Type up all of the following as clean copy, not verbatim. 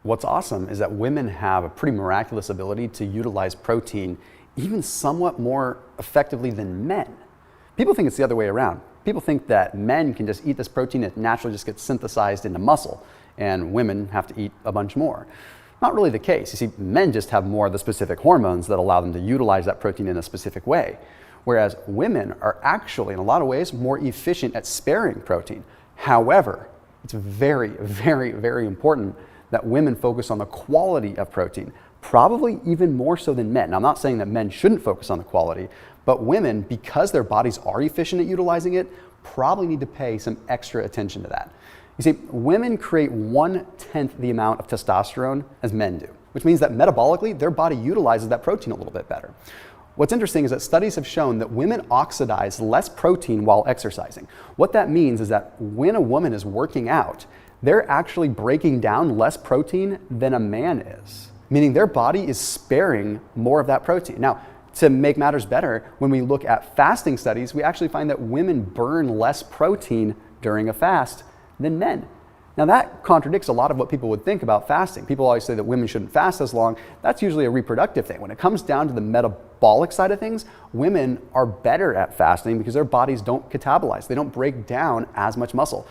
What's awesome is that women have a pretty miraculous ability to utilize protein even somewhat more effectively than men. People think it's the other way around. People think that men can just eat this protein, it naturally just gets synthesized into muscle, and women have to eat a bunch more. Not really the case. You see, men just have more of the specific hormones that allow them to utilize that protein in a specific way, whereas women are actually, in a lot of ways, more efficient at sparing protein. However, it's very, very, very important that women focus on the quality of protein, probably even more so than men. Now, I'm not saying that men shouldn't focus on the quality, but women, because their bodies are efficient at utilizing it, probably need to pay some extra attention to that. You see, women create 1/10 the amount of testosterone as men do, which means that metabolically, their body utilizes that protein a little bit better. What's interesting is that studies have shown that women oxidize less protein while exercising. What that means is that when a woman is working out, they're actually breaking down less protein than a man is, meaning their body is sparing more of that protein. Now, to make matters better, when we look at fasting studies, we actually find that women burn less protein during a fast than men. Now that contradicts a lot of what people would think about fasting. People always say that women shouldn't fast as long. That's usually a reproductive thing. When it comes down to the metabolic side of things, women are better at fasting because their bodies don't catabolize. They don't break down as much muscle.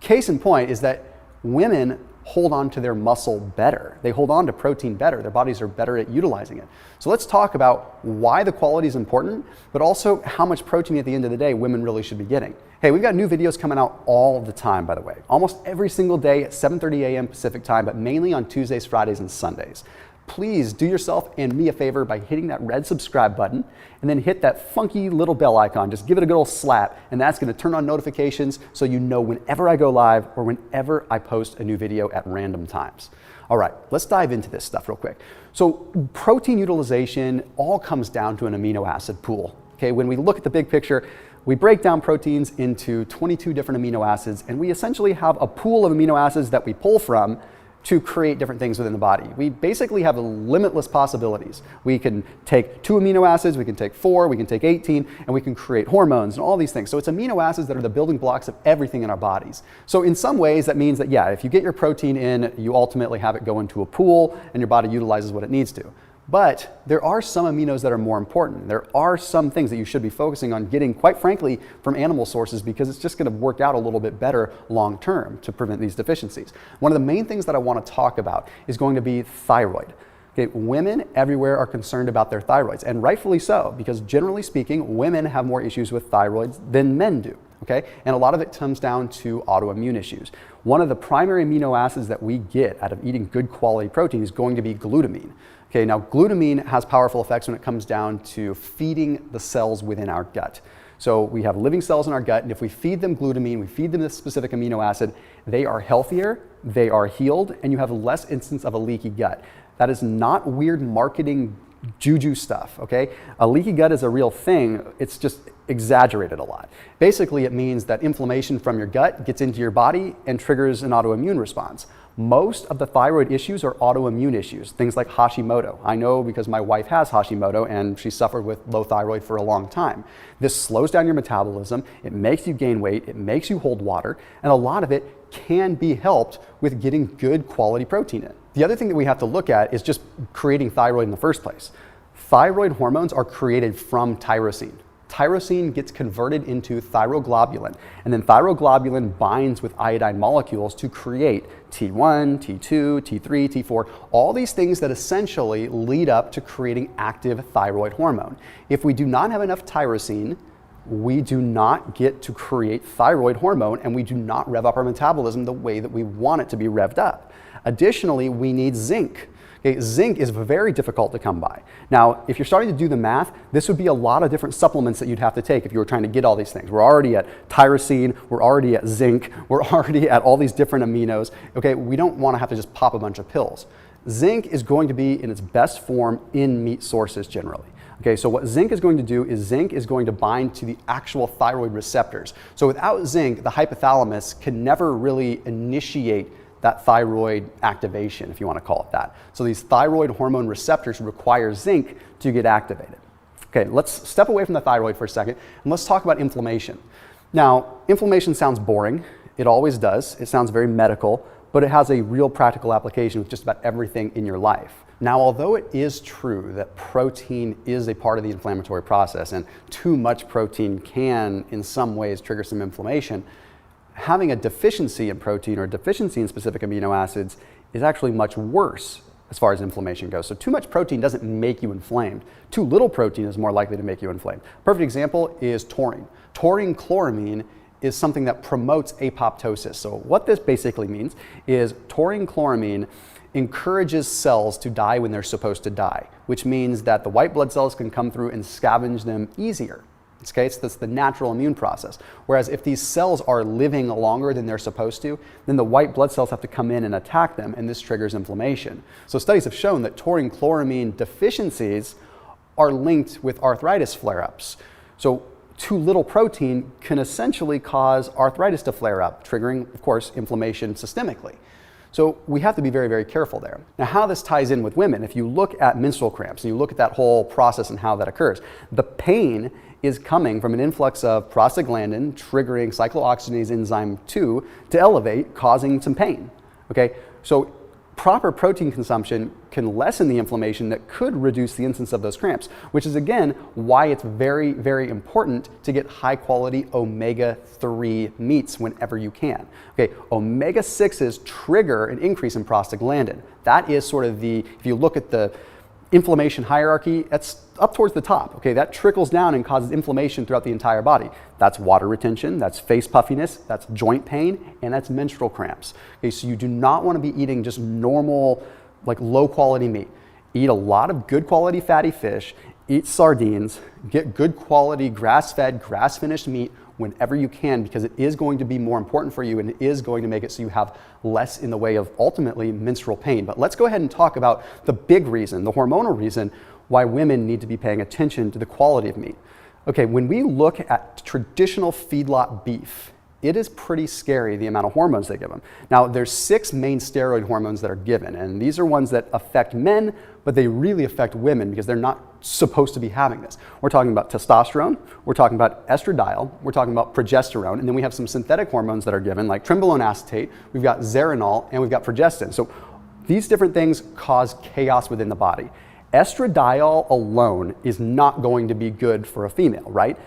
Case in point is that women hold on to their muscle better. They hold on to protein better. Their bodies are better at utilizing it. So let's talk about why the quality is important, but also how much protein at the end of the day women really should be getting. Hey, we've got new videos coming out all the time, by the way. Almost every single day at 7:30 a.m. Pacific time, but mainly on Tuesdays, Fridays, and Sundays. Please do yourself and me a favor by hitting that red subscribe button and then hit that funky little bell icon. Just give it a good old slap, and that's gonna turn on notifications so you know whenever I go live or whenever I post a new video at random times. All right, let's dive into this stuff real quick. So protein utilization all comes down to an amino acid pool. Okay, when we look at the big picture, we break down proteins into 22 different amino acids, and we essentially have a pool of amino acids that we pull from to create different things within the body. We basically have limitless possibilities. We can take 2 amino acids, we can take 4, we can take 18, and we can create hormones and all these things. So it's amino acids that are the building blocks of everything in our bodies. So in some ways, that means that, yeah, if you get your protein in, you ultimately have it go into a pool and your body utilizes what it needs to. But there are some aminos that are more important. There are some things that you should be focusing on getting, quite frankly, from animal sources, because it's just gonna work out a little bit better long term to prevent these deficiencies. One of the main things that I wanna talk about is going to be thyroid. Okay, women everywhere are concerned about their thyroids, and rightfully so, because generally speaking, women have more issues with thyroids than men do. Okay, and a lot of it comes down to autoimmune issues. One of the primary amino acids that we get out of eating good quality protein is going to be glutamine. Okay, now glutamine has powerful effects when it comes down to feeding the cells within our gut. So we have living cells in our gut, and if we feed them glutamine, we feed them this specific amino acid, they are healthier, they are healed, and you have less instance of a leaky gut. That is not weird marketing juju stuff, okay? A leaky gut is a real thing, it's just exaggerated a lot. Basically, it means that inflammation from your gut gets into your body and triggers an autoimmune response. Most of the thyroid issues are autoimmune issues, things like Hashimoto. I know because my wife has Hashimoto and she suffered with low thyroid for a long time. This slows down your metabolism, it makes you gain weight, it makes you hold water, and a lot of it can be helped with getting good quality protein in. The other thing that we have to look at is just creating thyroid in the first place. Thyroid hormones are created from tyrosine. Tyrosine gets converted into thyroglobulin, and then thyroglobulin binds with iodine molecules to create T1, T2, T3, T4, all these things that essentially lead up to creating active thyroid hormone. If we do not have enough tyrosine, we do not get to create thyroid hormone, and we do not rev up our metabolism the way that we want it to be revved up. Additionally, we need zinc. Okay, zinc is very difficult to come by. Now, if you're starting to do the math, this would be a lot of different supplements that you'd have to take if you were trying to get all these things. We're already at tyrosine, we're already at zinc, we're already at all these different aminos. Okay, we don't want to have to just pop a bunch of pills. Zinc is going to be in its best form in meat sources generally. Okay, so what zinc is going to do is zinc is going to bind to the actual thyroid receptors. So without zinc, the hypothalamus can never really initiate that thyroid activation, if you want to call it that. So these thyroid hormone receptors require zinc to get activated. Okay, let's step away from the thyroid for a second and let's talk about inflammation. Now, inflammation sounds boring. It always does. It sounds very medical, but it has a real practical application with just about everything in your life. Now, although it is true that protein is a part of the inflammatory process and too much protein can in some ways trigger some inflammation, having a deficiency in protein or a deficiency in specific amino acids is actually much worse as far as inflammation goes. So too much protein doesn't make you inflamed. Too little protein is more likely to make you inflamed. Perfect example is taurine. Taurine chloramine is something that promotes apoptosis. So what this basically means is taurine chloramine encourages cells to die when they're supposed to die, which means that the white blood cells can come through and scavenge them easier. Okay, so that's the natural immune process. Whereas if these cells are living longer than they're supposed to, then the white blood cells have to come in and attack them, and this triggers inflammation. So studies have shown that taurine chloramine deficiencies are linked with arthritis flare-ups. So too little protein can essentially cause arthritis to flare up, triggering, of course, inflammation systemically. So we have to be very, very careful there. Now, how this ties in with women, if you look at menstrual cramps and you look at that whole process and how that occurs, the pain is coming from an influx of prostaglandin triggering cyclooxygenase enzyme 2 to elevate, causing some pain. Okay, so proper protein consumption can lessen the inflammation that could reduce the incidence of those cramps, which is again why it's very, very important to get high quality omega-3 meats whenever you can. Okay, omega-6s trigger an increase in prostaglandin. That is sort of the, if you look at the inflammation hierarchy, that's up towards the top. Okay, that trickles down and causes inflammation throughout the entire body. That's water retention, that's face puffiness, that's joint pain, and that's menstrual cramps. Okay, so you do not want to be eating just normal, like low quality meat. Eat a lot of good quality fatty fish, eat sardines, get good quality grass-fed, grass-finished meat whenever you can, because it is going to be more important for you and it is going to make it so you have less in the way of ultimately menstrual pain. But let's go ahead and talk about the big reason, the hormonal reason why women need to be paying attention to the quality of meat. Okay, when we look at traditional feedlot beef, it is pretty scary the amount of hormones they give them. Now, there's 6 main steroid hormones that are given, and these are ones that affect men, but they really affect women because they're not supposed to be having this. We're talking about testosterone, we're talking about estradiol, we're talking about progesterone, and then we have some synthetic hormones that are given like trenbolone acetate, we've got zeranol, and we've got progestin. So these different things cause chaos within the body. Estradiol alone is not going to be good for a female, right?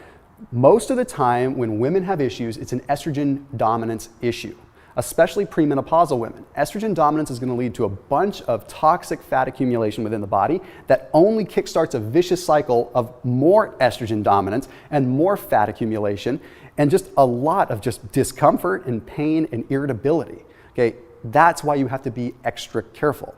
Most of the time when women have issues, it's an estrogen dominance issue, especially premenopausal women. Estrogen dominance is going to lead to a bunch of toxic fat accumulation within the body that only kickstarts a vicious cycle of more estrogen dominance and more fat accumulation and just a lot of just discomfort and pain and irritability. Okay, that's why you have to be extra careful.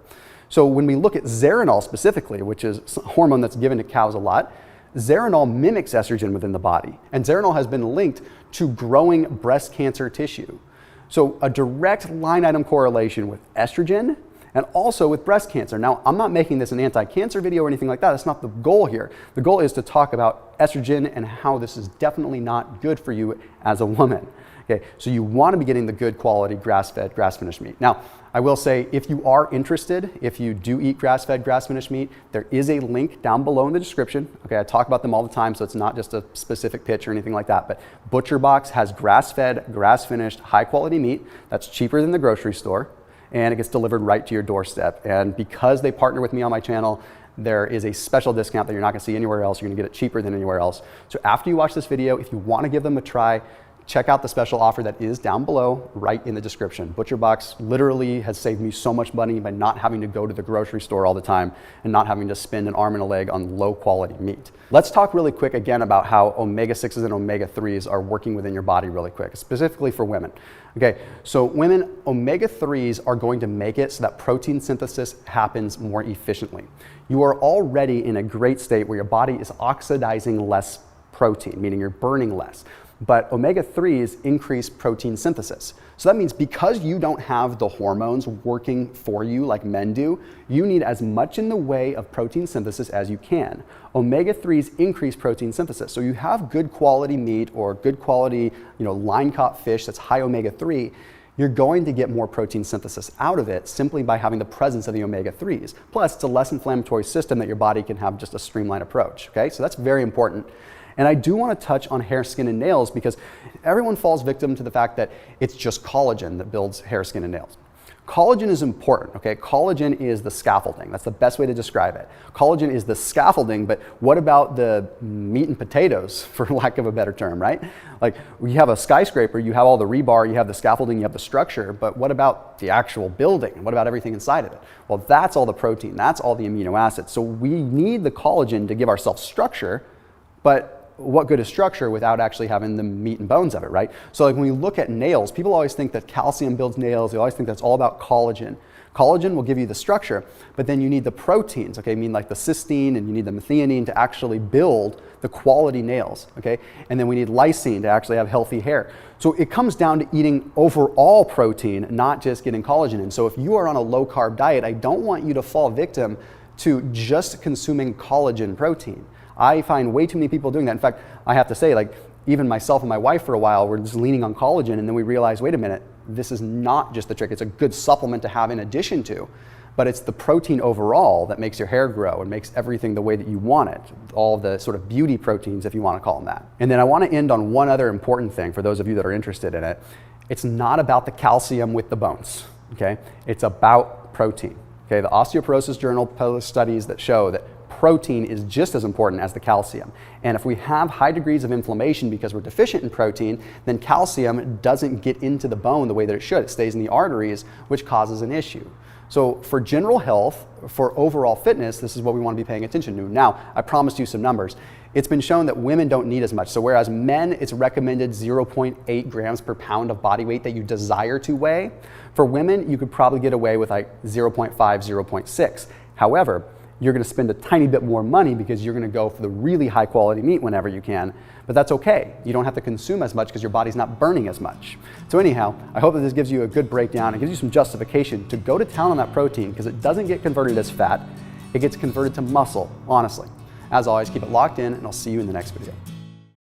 So when we look at zeranol specifically, which is a hormone that's given to cows a lot, zeranol mimics estrogen within the body, and zeranol has been linked to growing breast cancer tissue. So a direct line item correlation with estrogen and also with breast cancer. Now, I'm not making this an anti-cancer video or anything like that. That's not the goal here. The goal is to talk about estrogen and how this is definitely not good for you as a woman. Okay, so you want to be getting the good quality grass-fed, grass-finished meat. Now, I will say, if you are interested, if you do eat grass-fed, grass-finished meat, there is a link down below in the description. Okay, I talk about them all the time, so it's not just a specific pitch or anything like that, but ButcherBox has grass-fed, grass-finished, high-quality meat that's cheaper than the grocery store, and it gets delivered right to your doorstep. And because they partner with me on my channel, there is a special discount that you're not going to see anywhere else. You're going to get it cheaper than anywhere else. So after you watch this video, if you want to give them a try, check out the special offer that is down below right in the description. ButcherBox literally has saved me so much money by not having to go to the grocery store all the time and not having to spend an arm and a leg on low quality meat. Let's talk really quick again about how omega-6s and omega-3s are working within your body really quick, specifically for women. Okay, so women, omega-3s are going to make it so that protein synthesis happens more efficiently. You are already in a great state where your body is oxidizing less protein, meaning you're burning less. But omega-3s increase protein synthesis. So that means because you don't have the hormones working for you like men do, you need as much in the way of protein synthesis as you can. Omega-3s increase protein synthesis. So you have good quality meat or good quality, line-caught fish that's high omega-3, you're going to get more protein synthesis out of it simply by having the presence of the omega-3s. Plus, it's a less inflammatory system that your body can have just a streamlined approach. Okay, so that's very important. And I do want to touch on hair, skin, and nails because everyone falls victim to the fact that it's just collagen that builds hair, skin, and nails. Collagen is important, okay? Collagen is the scaffolding. That's the best way to describe it. Collagen is the scaffolding, but what about the meat and potatoes, for lack of a better term, right? Like, you have a skyscraper, you have all the rebar, you have the scaffolding, you have the structure, but what about the actual building? What about everything inside of it? Well, that's all the protein, that's all the amino acids. So we need the collagen to give ourselves structure, but what good is structure without actually having the meat and bones of it, right? So like when we look at nails, people always think that calcium builds nails. They always think that's all about collagen. Collagen will give you the structure, but then you need the proteins, okay? I mean, like the cysteine, and you need the methionine to actually build the quality nails, okay? And then we need lysine to actually have healthy hair. So it comes down to eating overall protein, not just getting collagen in. So if you are on a low carb diet, I don't want you to fall victim to just consuming collagen protein. I find way too many people doing that. In fact, I have to say, like, even myself and my wife for a while were just leaning on collagen, and then we realized, wait a minute, this is not just the trick. It's a good supplement to have in addition to, but it's the protein overall that makes your hair grow and makes everything the way that you want it. All the sort of beauty proteins, if you want to call them that. And then I want to end on one other important thing for those of you that are interested in it. It's not about the calcium with the bones, okay? It's about protein, okay? The Osteoporosis Journal published studies that show that protein is just as important as the calcium. And if we have high degrees of inflammation because we're deficient in protein, then calcium doesn't get into the bone the way that it should. It stays in the arteries, which causes an issue. So for general health, for overall fitness, this is what we want to be paying attention to. Now, I promised you some numbers. It's been shown that women don't need as much. So whereas men, it's recommended 0.8 grams per pound of body weight that you desire to weigh, for women, you could probably get away with like 0.5, 0.6. However, you're going to spend a tiny bit more money because you're going to go for the really high quality meat whenever you can, but that's okay. You don't have to consume as much because your body's not burning as much. So anyhow, I hope that this gives you a good breakdown and gives you some justification to go to town on that protein, because it doesn't get converted as fat, it gets converted to muscle, honestly. As always, keep it locked in, and I'll see you in the next video.